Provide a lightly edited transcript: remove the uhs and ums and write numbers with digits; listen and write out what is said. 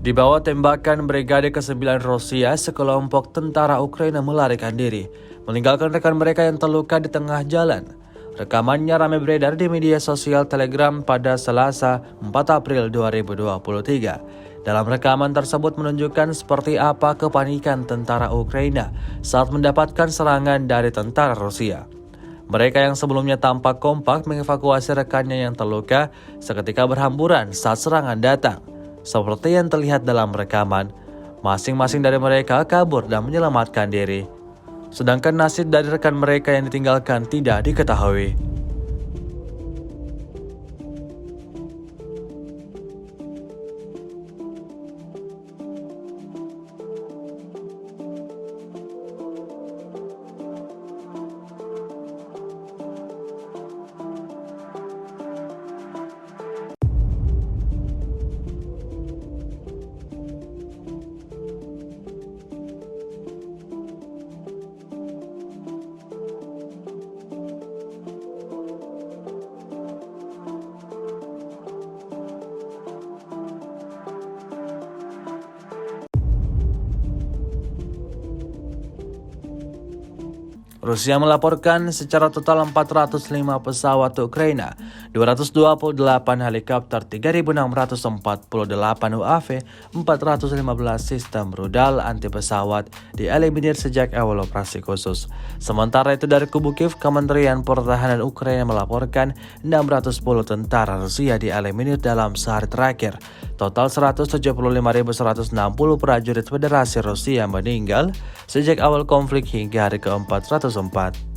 Di bawah tembakan Brigade ke-9 Rusia, sekelompok tentara Ukraina melarikan diri, meninggalkan rekan mereka yang terluka di tengah jalan. Rekamannya ramai beredar di media sosial Telegram pada Selasa 4 April 2023. Dalam rekaman tersebut menunjukkan seperti apa kepanikan tentara Ukraina saat mendapatkan serangan dari tentara Rusia. Mereka yang sebelumnya tampak kompak mengevakuasi rekannya yang terluka seketika berhamburan saat serangan datang. Seperti yang terlihat dalam rekaman, masing-masing dari mereka kabur dan menyelamatkan diri. Sedangkan nasib dari rekan mereka yang ditinggalkan tidak diketahui. Rusia melaporkan secara total 405 pesawat Ukraina, 228 helikopter, 3.648 UAV, 415 sistem rudal anti pesawat dieliminir sejak awal operasi khusus. Sementara itu dari kubu Kiev, Kementerian Pertahanan Ukraina melaporkan 610 tentara Rusia dieliminir dalam sehari terakhir. Total 175.160 prajurit Federasi Rusia meninggal sejak awal konflik hingga hari ke-404.